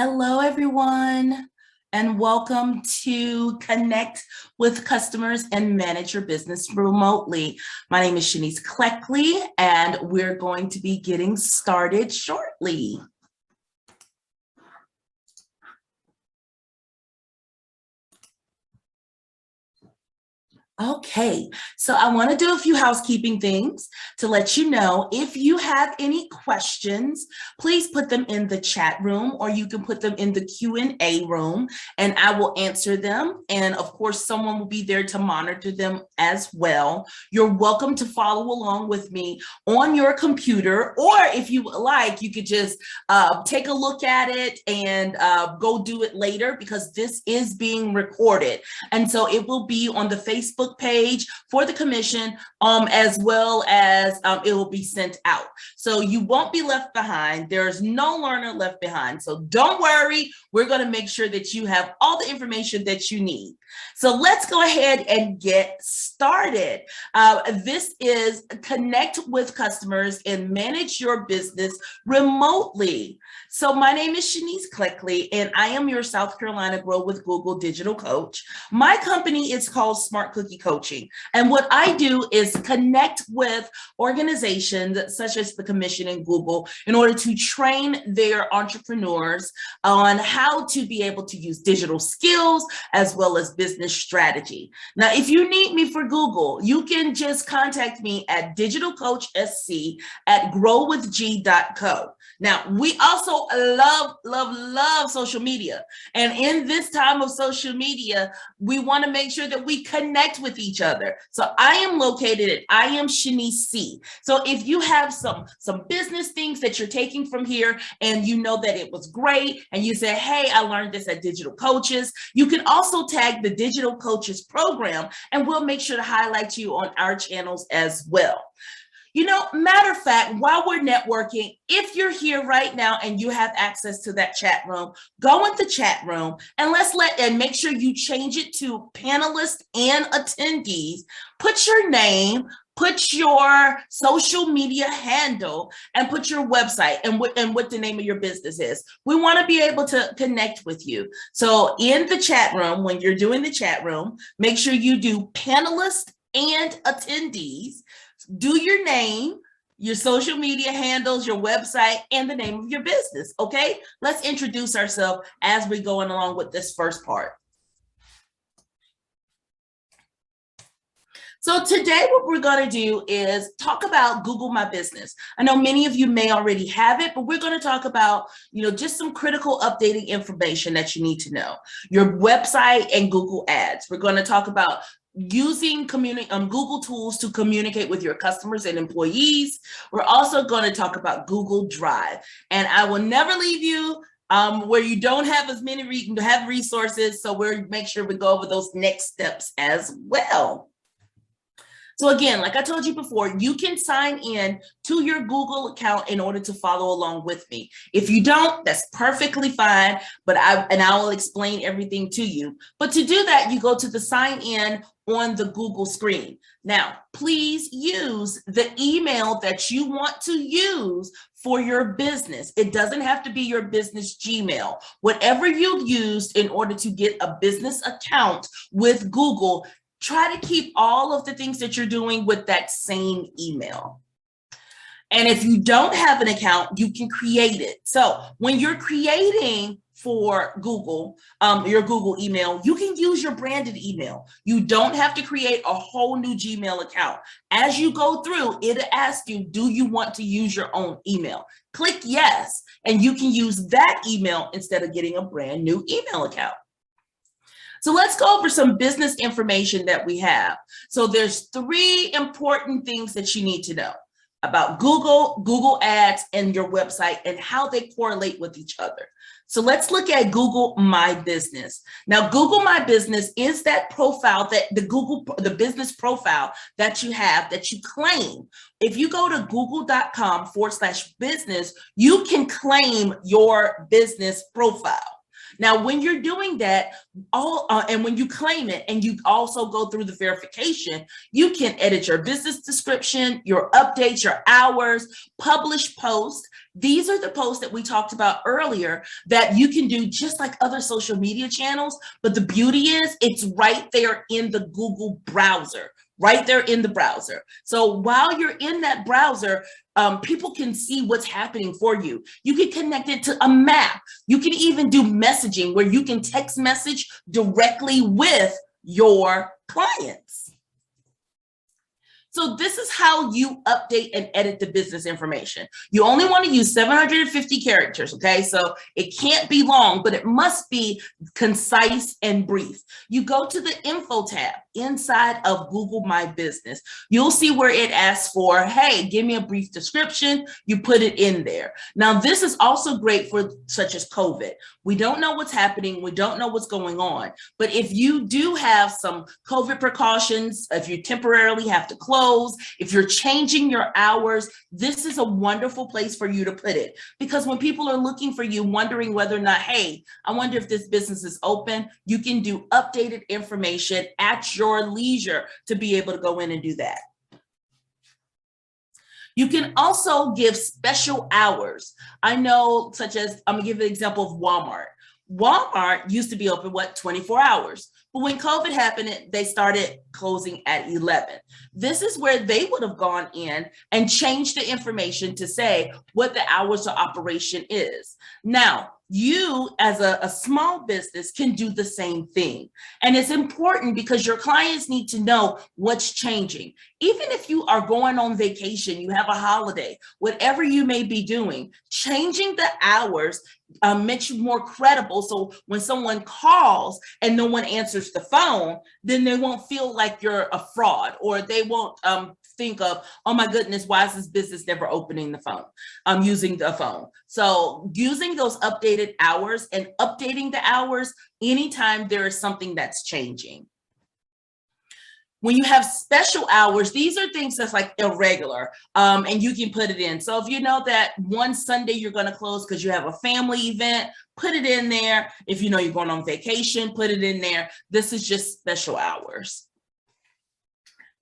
Hello, everyone, and welcome to Connect with Customers and Manage Your Business Remotely. My name is Shanice Cleckley, and we're going to be getting started shortly. Okay, so I want to do a few housekeeping things to let you know if you have any questions, please put them in the chat room, or you can put them in the Q&A room and I will answer them. And of course, someone will be there to monitor them as well. You're welcome to follow along with me on your computer, or if you like, you could just take a look at it and go do it later, because this is being recorded. And so it will be on the Facebook page for the commission, as well as it will be sent out. So you won't be left behind. There's no learner left behind. So don't worry. We're going to make sure that you have all the information that you need. So let's go ahead and get started. This is Connect with Customers and Manage Your Business Remotely. So my name is Shanice Cleckley, and I am your South Carolina Grow with Google digital coach. My company is called Smart Cookie Coaching. And what I do is connect with organizations such as the Commission and Google in order to train their entrepreneurs on how to be able to use digital skills as well as business strategy. Now, if you need me for Google, you can just contact me at digitalcoachsc@growwithg.co. Now, we also love social media. And in this time of social media, we want to make sure that we connect with each other. So I am located at I am Shanice C. So if you have some business things that you're taking from here and you know that it was great and you say, hey, I learned this at Digital Coaches, you can also tag the Digital Coaches program and we'll make sure to highlight you on our channels as well. You know, matter of fact, while we're networking, if you're here right now and you have access to that chat room, go in the chat room and make sure you change it to panelists and attendees. Put your name, put your social media handle, and put your website and what the name of your business is. We want to be able to connect with you. So in the chat room, when you're doing the chat room, make sure you do panelists and attendees. Do your name, your social media handles, your website, and the name of your business, okay? Let's introduce ourselves as we're going along with this first part. So today what we're going to do is talk about Google My Business. I know many of you may already have it, but we're going to talk about, just some critical updating information that you need to know. Your website and Google Ads. We're going to talk about using Google tools to communicate with your customers and employees. We're also going to talk about Google Drive. And I will never leave you where you don't have as many resources. So we'll make sure we go over those next steps as well. So again, like I told you before, you can sign in to your Google account in order to follow along with me. If you don't, that's perfectly fine, but I will explain everything to you. But to do that, you go to the sign in on the Google screen. Now, please use the email that you want to use for your business. It doesn't have to be your business Gmail. Whatever you used in order to get a business account with Google, try to keep all of the things that you're doing with that same email. And if you don't have an account, you can create it. So when you're creating for Google, your Google email, you can use your branded email. You don't have to create a whole new Gmail account. As you go through, it'll ask you, do you want to use your own email? Click yes, and you can use that email instead of getting a brand new email account. So let's go over some business information that we have. So there's 3 important things that you need to know about Google, Google Ads, and your website and how they correlate with each other. So let's look at Google My Business. Now, Google My Business is that profile, that the business profile that you have, that you claim. If you go to google.com/business, you can claim your business profile. Now, when you're doing that, and when you claim it and you also go through the verification, you can edit your business description, your updates, your hours, publish posts. These are the posts that we talked about earlier that you can do just like other social media channels. But the beauty is it's right there in the Google browser. Right there in the browser. So while you're in that browser, people can see what's happening for you. You can connect it to a map. You can even do messaging where you can text message directly with your clients. So this is how you update and edit the business information. You only want to use 750 characters, okay? So it can't be long, but it must be concise and brief. You go to the info tab inside of Google My Business. You'll see where it asks for, hey, give me a brief description. You put it in there. Now, this is also great for such as COVID. We don't know what's happening. We don't know what's going on. But if you do have some COVID precautions, if you temporarily have to close, if you're changing your hours, this is a wonderful place for you to put it. Because when people are looking for you, wondering whether or not, hey, I wonder if this business is open, you can do updated information at your leisure to be able to go in and do that. You can also give special hours. I know, such as, I'm gonna give an example of Walmart. Walmart used to be open, 24 hours. But when COVID happened, they started closing at 11. This is where they would have gone in and changed the information to say what the hours of operation is. Now, you as a small business can do the same thing. And it's important because your clients need to know what's changing. Even if you are going on vacation, you have a holiday, whatever you may be doing, changing the hours makes you more credible. So when someone calls and no one answers the phone, then they won't feel like you're a fraud, or they won't think of, oh my goodness, why is this business never opening the phone? Using the phone. So using those updated hours and updating the hours anytime there is something that's changing. When you have special hours, these are things that's like irregular, and you can put it in. So if you know that one Sunday you're going to close because you have a family event, put it in there. If you know you're going on vacation, put it in there. This is just special hours.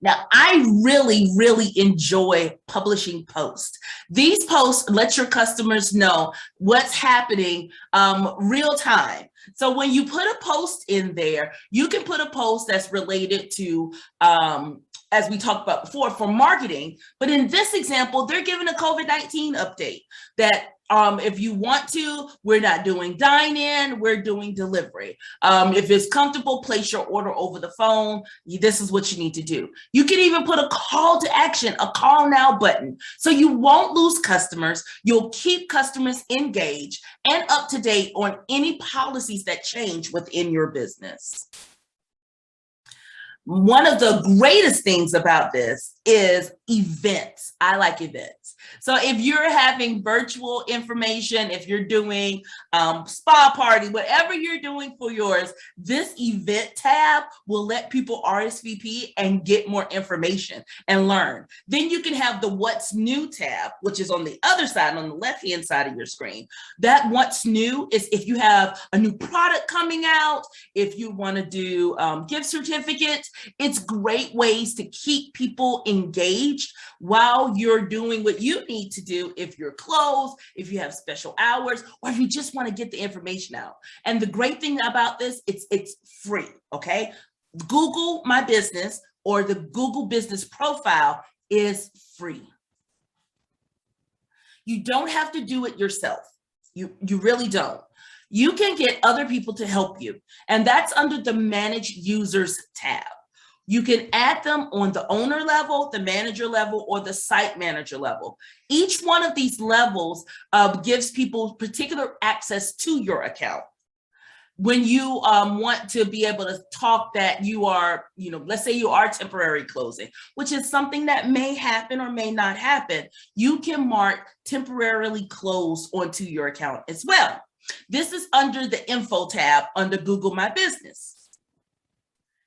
Now, I really, really enjoy publishing posts. These posts let your customers know what's happening real time. So when you put a post in there, you can put a post that's related to, as we talked about before, for marketing. But in this example, they're giving a COVID-19 update that if you want to, we're not doing dine-in, we're doing delivery. If it's comfortable, place your order over the phone. This is what you need to do. You can even put a call to action, a call now button. So you won't lose customers. You'll keep customers engaged and up to date on any policies that change within your business. One of the greatest things about this is events. I like events. So if you're having virtual information, if you're doing spa party, whatever you're doing for yours, this event tab will let people RSVP and get more information and learn. Then you can have the what's new tab, which is on the other side, on the left-hand side of your screen. That what's new is if you have a new product coming out, if you want to do gift certificates. It's great ways to keep people engaged while you're doing what you need to do if you're closed, if you have special hours, or if you just want to get the information out. And the great thing about this, it's free, okay? Google My Business or the Google Business Profile is free. You don't have to do it yourself. You really don't. You can get other people to help you, and that's under the Manage Users tab. You can add them on the owner level, the manager level, or the site manager level. Each one of these levels gives people particular access to your account. When you want to be able to talk that you are, let's say you are temporary closing, which is something that may happen or may not happen, you can mark temporarily closed onto your account as well. This is under the info tab under Google My Business.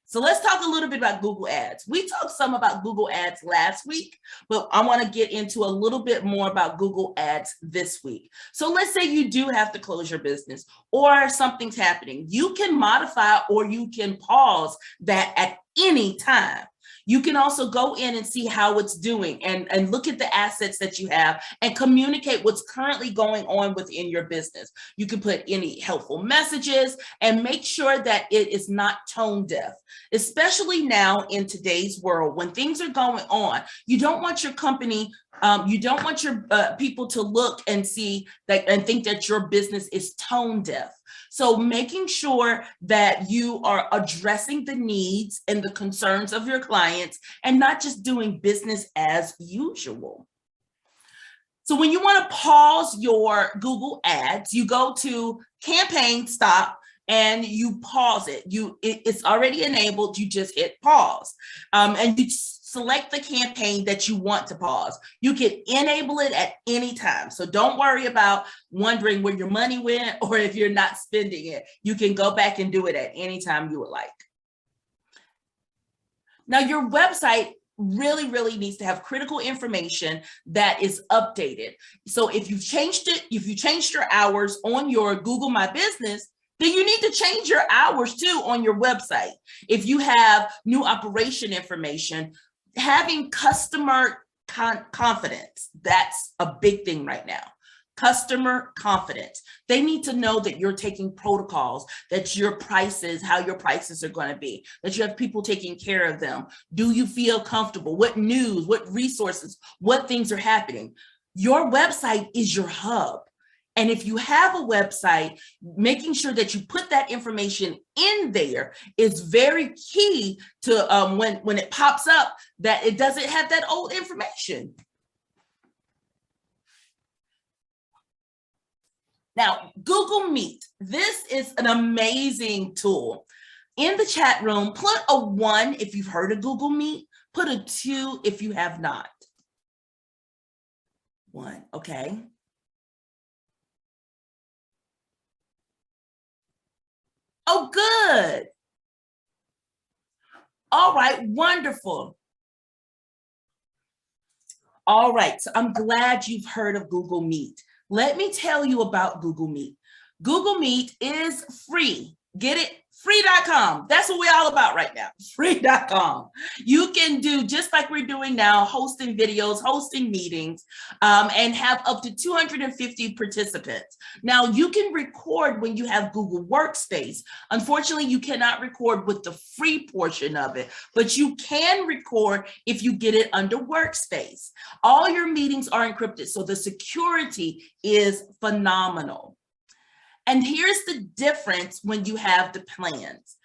So let's talk a little bit about Google Ads. We talked some about Google Ads last week, but I want to get into a little bit more about Google Ads this week. So let's say you do have to close your business or something's happening. You can modify or you can pause that at any time. You can also go in and see how it's doing and look at the assets that you have and communicate what's currently going on within your business. You can put any helpful messages and make sure that it is not tone deaf, especially now in today's world when things are going on. You don't want your company, you don't want your people to look and see that and think that your business is tone deaf. So making sure that you are addressing the needs and the concerns of your clients and not just doing business as usual. So when you want to pause your Google Ads, you go to campaign stop and you pause it. It's already enabled, you just hit pause. And you select the campaign that you want to pause. You can enable it at any time. So don't worry about wondering where your money went or if you're not spending it. You can go back and do it at any time you would like. Now your website really needs to have critical information that is updated. So if you've changed it, if you changed your hours on your Google My Business, then you need to change your hours too on your website. If you have new operation information, having customer confidence, that's a big thing right now. Customer confidence. They need to know that you're taking protocols, that your prices, how your prices are going to be, that you have people taking care of them. Do you feel comfortable? What news, what resources, what things are happening? Your website is your hub. And if you have a website, making sure that you put that information in there is very key to when it pops up that it doesn't have that old information. Now, Google Meet. This is an amazing tool. In the chat room, put a 1 if you've heard of Google Meet, put a 2 if you have not. 1, okay. Oh, good. All right, wonderful. All right, so I'm glad you've heard of Google Meet. Let me tell you about Google Meet. Google Meet is free. Get it? Free.com. That's what we're all about right now. Free.com. You can do just like we're doing now, hosting videos, hosting meetings, and have up to 250 participants. Now you can record when you have Google Workspace. Unfortunately, you cannot record with the free portion of it, but you can record if you get it under Workspace. All your meetings are encrypted, so the security is phenomenal. And here's the difference when you have the plans.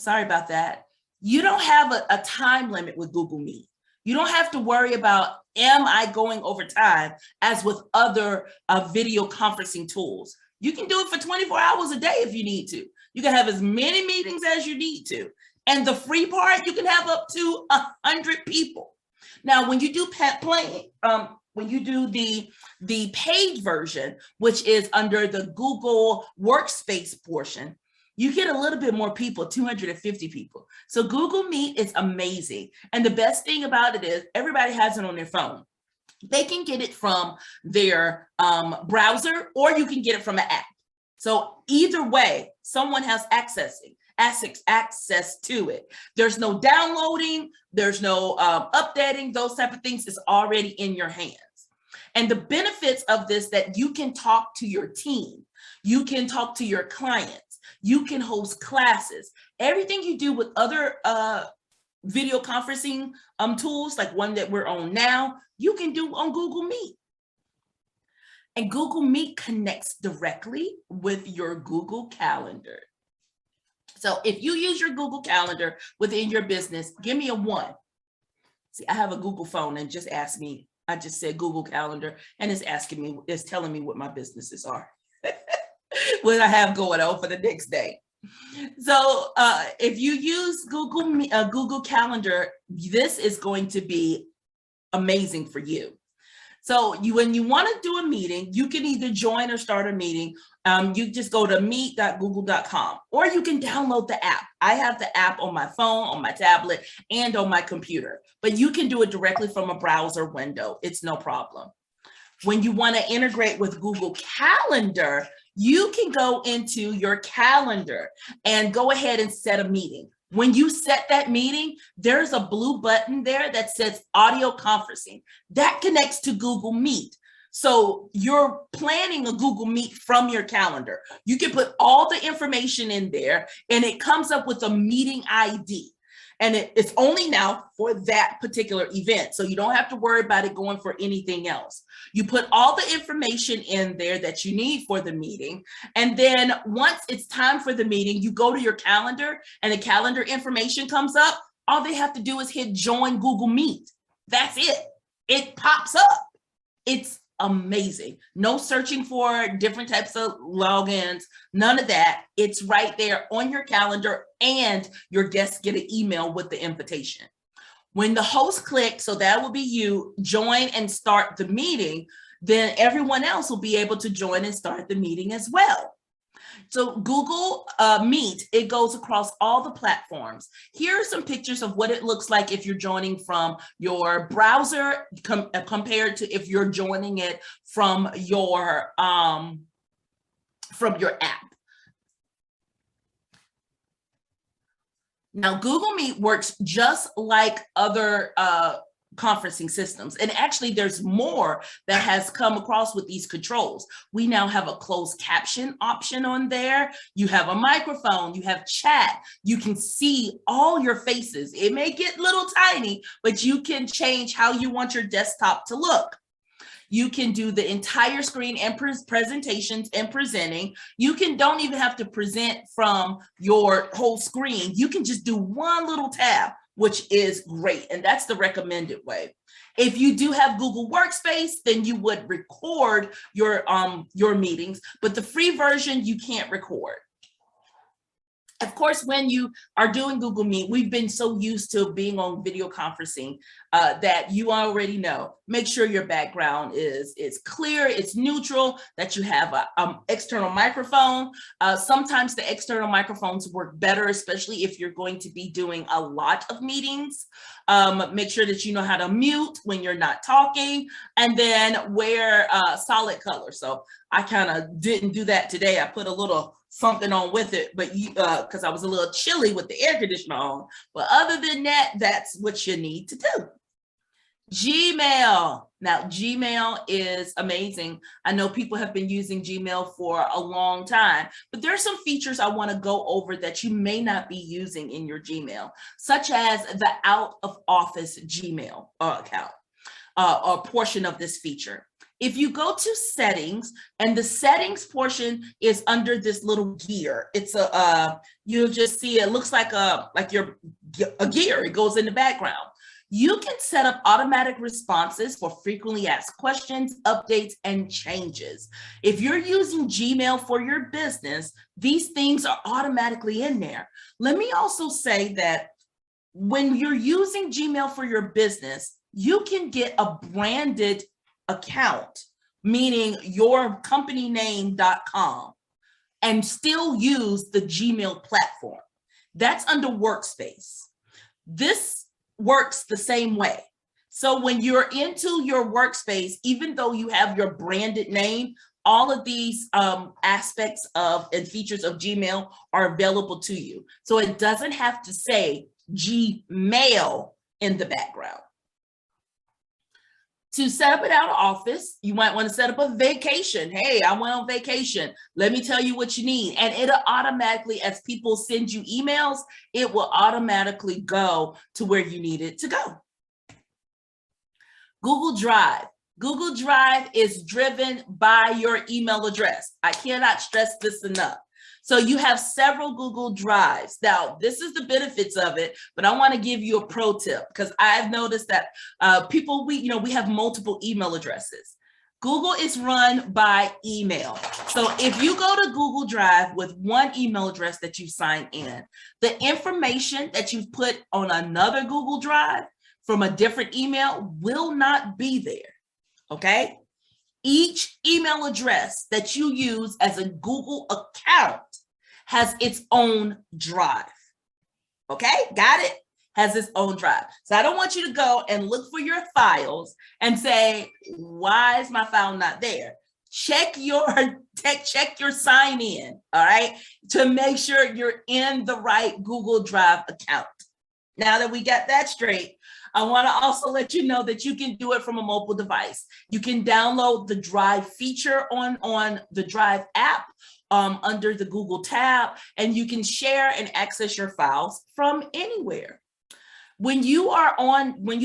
Sorry about that. You don't have a time limit with Google Meet. You don't have to worry about, am I going over time, as with other video conferencing tools. You can do it for 24 hours a day if you need to. You can have as many meetings as you need to. And the free part, you can have up to 100 people. Now, when you do when you do the paid version, which is under the Google Workspace portion, you get a little bit more people, 250 people. So Google Meet is amazing. And the best thing about it is everybody has it on their phone. They can get it from their browser, or you can get it from an app. So either way, someone has access to it. There's no downloading, there's no updating, those type of things is already in your hands. And the benefits of this, that you can talk to your team, you can talk to your clients, you can host classes, everything you do with other video conferencing tools like one that we're on now, you can do on Google Meet. And Google Meet connects directly with your Google Calendar. So if you use your Google Calendar within your business, give me a 1. See, I have a Google phone and just asked me, I just said Google Calendar and it's asking me, it's telling me what my businesses are, what I have going on for the next day. So if you use Google Calendar, this is going to be amazing for you. So when you want to do a meeting, you can either join or start a meeting. You just go to meet.google.com, or you can download the app. I have the app on my phone, on my tablet, and on my computer, but you can do it directly from a browser window. It's no problem. When you want to integrate with Google Calendar, you can go into your calendar and go ahead and set a meeting. When you set that meeting, there's a blue button there that says audio conferencing. That connects to Google Meet. So you're planning a Google Meet from your calendar. You can put all the information in there and it comes up with a meeting ID. And it's only now for that particular event. So you don't have to worry about it going for anything else. You put all the information in there that you need for the meeting. And then once it's time for the meeting, you go to your calendar and the calendar information comes up. All they have to do is hit join Google Meet. That's it. It pops up. It's amazing. No searching for different types of logins, none of that. It's right there on your calendar, and your guests get an email with the invitation. When the host clicks, so that will be you, join and start the meeting, then everyone else will be able to join and start the meeting as well. So Google Meet, it goes across all the platforms. Here are some pictures of what it looks like if you're joining from your browser compared to if you're joining it from your app. Now, Google Meet works just like other conferencing systems. And actually there's more that has come across with these controls. We now have a closed caption option on there. You have a microphone, you have chat, you can see all your faces. It may get little tiny, but you can change how you want your desktop to look. You can do the entire screen and presentations and presenting. You don't even have to present from your whole screen. You can just do one little tab, which is great. And that's the recommended way. If you do have Google Workspace, then you would record your meetings, but the free version, you can't record. Of course, when you are doing Google Meet, we've been so used to being on video conferencing that you already know. Make sure your background is clear, it's neutral, that you have an external microphone. Sometimes the external microphones work better, especially if you're going to be doing a lot of meetings. Make sure that you know how to mute when you're not talking, and then wear solid color. So I kind of didn't do that today. I put a little something on with it, but because I was a little chilly with the air conditioner on. But other than that, that's what you need to do. Gmail. Now, Gmail is amazing. I know people have been using Gmail for a long time, but there are some features I want to go over that you may not be using in your Gmail, such as the out of office Gmail account or portion of this feature. If you go to settings, and the settings portion is under this little gear, it's you'll just see it looks like a gear. It goes in the background. You can set up automatic responses for frequently asked questions, updates, and changes. If you're using Gmail for your business, these things are automatically in there. Let me also say that when you're using Gmail for your business, you can get a branded account, meaning your companyname.com, and still use the Gmail platform. That's under Workspace. This works the same way. So when you're into your Workspace, even though you have your branded name, all of these aspects of and features of Gmail are available to you. So it doesn't have to say Gmail in the background. To set up an out of office, you might want to set up a vacation. Hey, I went on vacation. Let me tell you what you need. And it'll automatically, as people send you emails, it will automatically go to where you need it to go. Google Drive. Google Drive is driven by your email address. I cannot stress this enough. So you have several Google Drives. Now, this is the benefits of it, but I want to give you a pro tip because I've noticed that people, we have multiple email addresses. Google is run by email. So if you go to Google Drive with one email address that you sign in, the information that you've put on another Google Drive from a different email will not be there. okay? Each email address that you use as a Google account has its own drive, okay? Got it? Has its own drive. So I don't want you to go and look for your files and say, why is my file not there? Check your sign in, all right, to make sure you're in the right Google Drive account. Now that we got that straight, I want to also let you know that you can do it from a mobile device. You can download the Drive feature on the Drive app under the Google tab, and you can share and access your files from anywhere. When you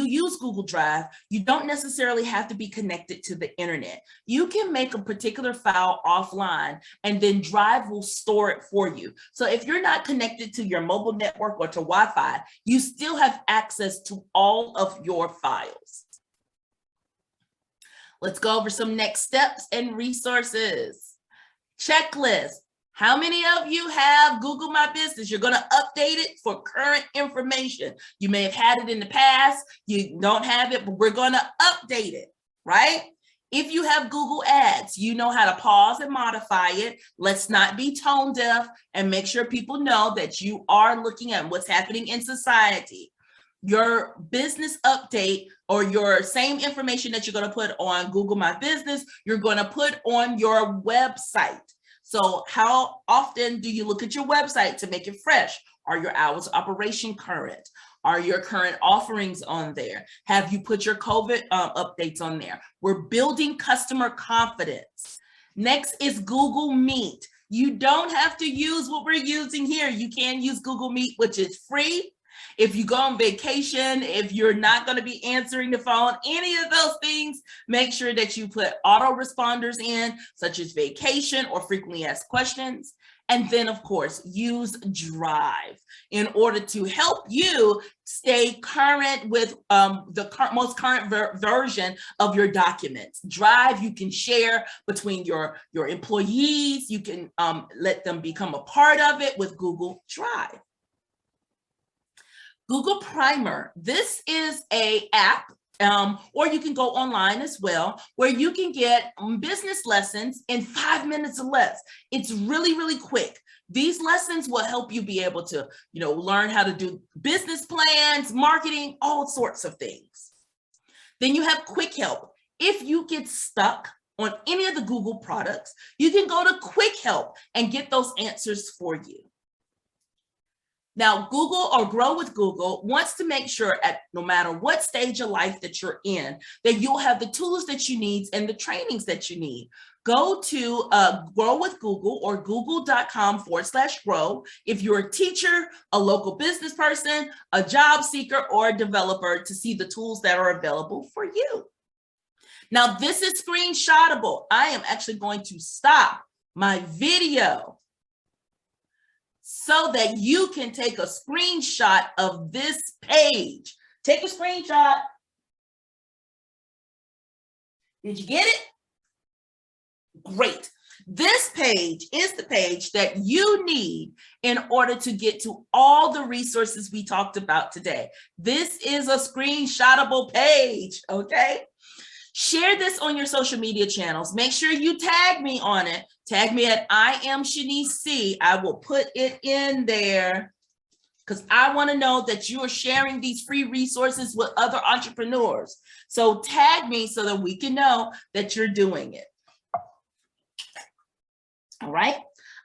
use Google Drive, you don't necessarily have to be connected to the internet. You can make a particular file offline and then Drive will store it for you. So if you're not connected to your mobile network or to Wi-Fi, you still have access to all of your files. Let's go over some next steps and resources. Checklist. How many of you have Google My Business? You're going to update it for current information. You may have had it in the past. You don't have it, but we're going to update it, right? If you have Google Ads, you know how to pause and modify it. Let's not be tone deaf and make sure people know that you are looking at what's happening in society. Your business update or your same information that you're going to put on Google My Business, you're going to put on your website. So how often do you look at your website to make it fresh? Are your hours of operation current? Are your current offerings on there? Have you put your COVID updates on there? We're building customer confidence. Next is Google Meet. You don't have to use what we're using here. You can use Google Meet, which is free. If you go on vacation, if you're not going to be answering the phone, any of those things, make sure that you put autoresponders in, such as vacation or frequently asked questions. And then, of course, use Drive in order to help you stay current with the most current version of your documents. Drive, you can share between your employees. You can let them become a part of it with Google Drive. Google Primer. This is an app, or you can go online as well, where you can get business lessons in 5 minutes or less. It's really, really quick. These lessons will help you be able to, learn how to do business plans, marketing, all sorts of things. Then you have Quick Help. If you get stuck on any of the Google products, you can go to Quick Help and get those answers for you. Now, Google or Grow with Google wants to make sure no matter what stage of life that you're in, that you'll have the tools that you need and the trainings that you need. Go to Grow with Google or google.com/grow if you're a teacher, a local business person, a job seeker, or a developer to see the tools that are available for you. Now, this is screenshotable. I am actually going to stop my video so that you can take a screenshot of this page. Take a screenshot. Did you get it? Great. This page is the page that you need in order to get to all the resources we talked about today. This is a screenshotable page, okay? Share this on your social media channels. Make sure you tag me on it. Tag me at I am Shanice C. I will put it in there because I want to know that you are sharing these free resources with other entrepreneurs. So tag me so that we can know that you're doing it. All right.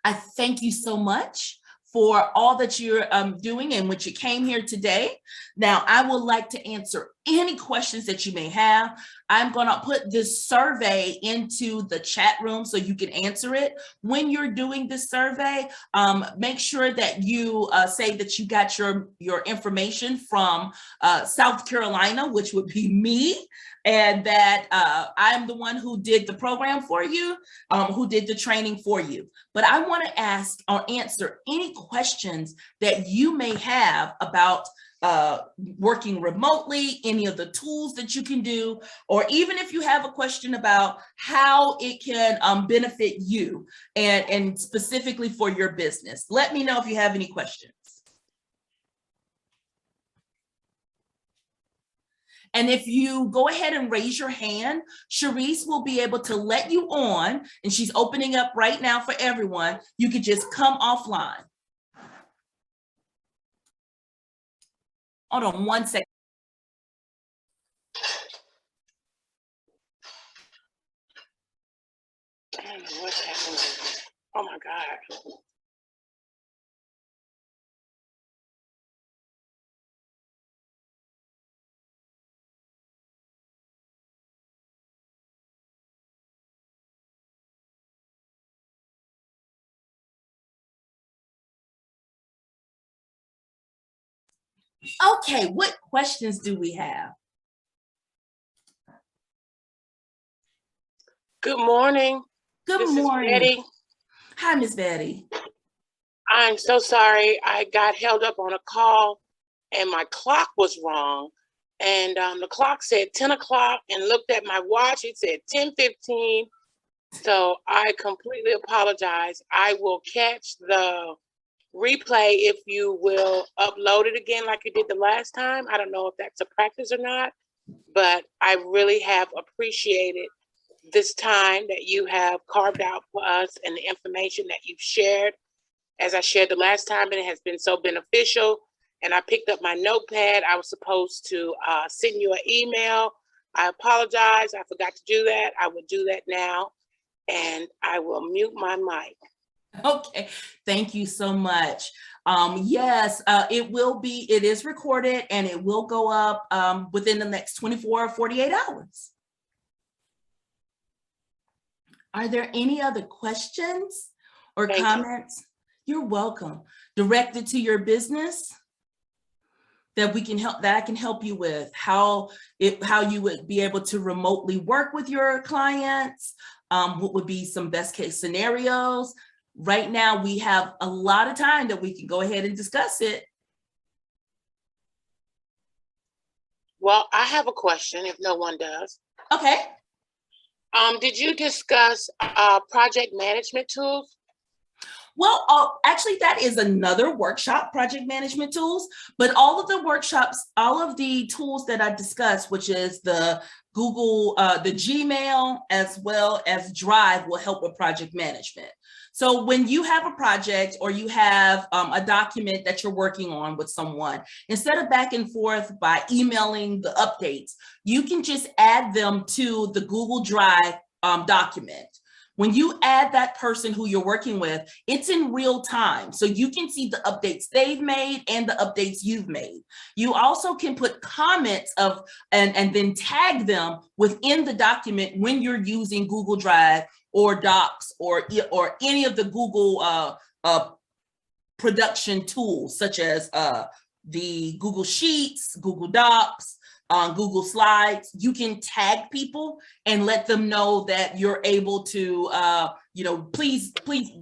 I thank you so much for all that you're doing and what you came here today. Now, I would like to answer any questions that you may have. I'm going to put this survey into the chat room so you can answer it. When you're doing this survey, make sure that you say that you got your information from South Carolina, which would be me, and that I'm the one who did the program for you, who did the training for you. But I want to ask or answer any questions that you may have about working remotely, any of the tools that you can do, or even if you have a question about how it can benefit you and specifically for your business. Let me know if you have any questions. And if you go ahead and raise your hand, Sharice will be able to let you on, and she's opening up right now for everyone. You could just come offline. Hold on one second. I don't know what's happening. Oh my God. Okay, what questions do we have? Good morning. Good This morning. is Betty. Hi, Miss Betty. I'm so sorry. I got held up on a call and my clock was wrong. And the clock said 10 o'clock and looked at my watch. It said 10:15. So I completely apologize. I will catch the replay if you will upload it again like you did the last time. I don't know if that's a practice or not, but I really have appreciated this time that you have carved out for us and the information that you've shared. As I shared the last time, and it has been so beneficial. And I picked up my notepad. I was supposed to send you an email. I apologize. I forgot to do that. I will do that now. And I will mute my mic. Okay, thank you so much. Yes, it is recorded and it will go up within the next 24 or 48 hours. Are there any other questions or comments? You're welcome. Directed to your business that I can help you with, how you would be able to remotely work with your clients, what would be some best case scenarios. Right now, we have a lot of time that we can go ahead and discuss it. Well, I have a question if no one does. Okay. Did you discuss project management tools? Well, actually, that is another workshop, project management tools, but all of the workshops, all of the tools that I discussed, which is the Google, the Gmail, as well as Drive, will help with project management. So when you have a project or you have a document that you're working on with someone, instead of back and forth by emailing the updates, you can just add them to the Google Drive document. When you add that person who you're working with, it's in real time. So you can see the updates they've made and the updates you've made. You also can put comments and then tag them within the document when you're using Google Drive or Docs or any of the Google production tools, such as the Google Sheets, Google Docs, on Google Slides. You can tag people and let them know that you're able to, please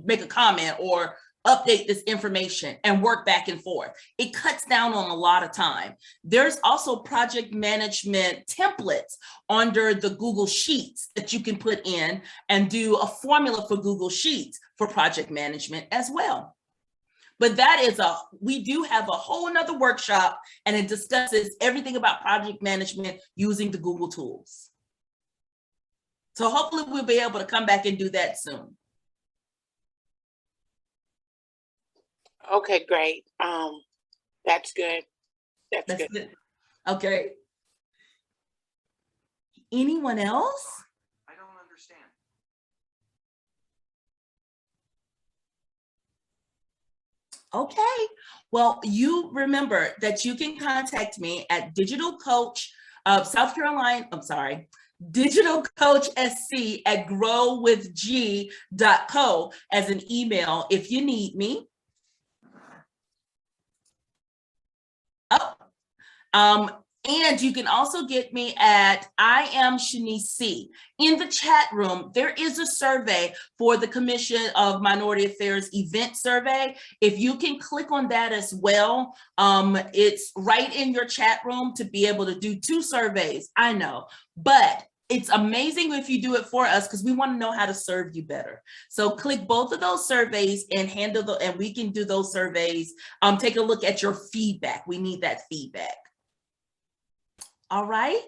make a comment or update this information and work back and forth. It cuts down on a lot of time. There's also project management templates under the Google Sheets that you can put in and do a formula for Google Sheets for project management as well. But we do have a whole nother workshop, and it discusses everything about project management using the Google tools. So hopefully we'll be able to come back and do that soon. Okay, great. That's good. That's good. Okay. Anyone else? I don't understand. Okay, well, you remember that you can contact me at Digital Coach Digital Coach SC at growwithg.co as an email if you need me. And you can also get me at I am Shanice C. In the chat room, there is a survey for the Commission of Minority Affairs event survey. If you can click on that as well, it's right in your chat room to be able to do 2 surveys. I know, but it's amazing if you do it for us because we want to know how to serve you better. So click both of those surveys and and we can do those surveys. Take a look at your feedback. We need that feedback. All right.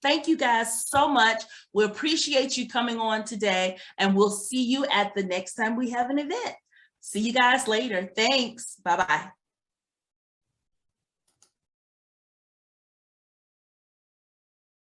Thank you guys so much. We appreciate you coming on today, and we'll see you at the next time we have an event. See you guys later. Thanks. Bye-bye.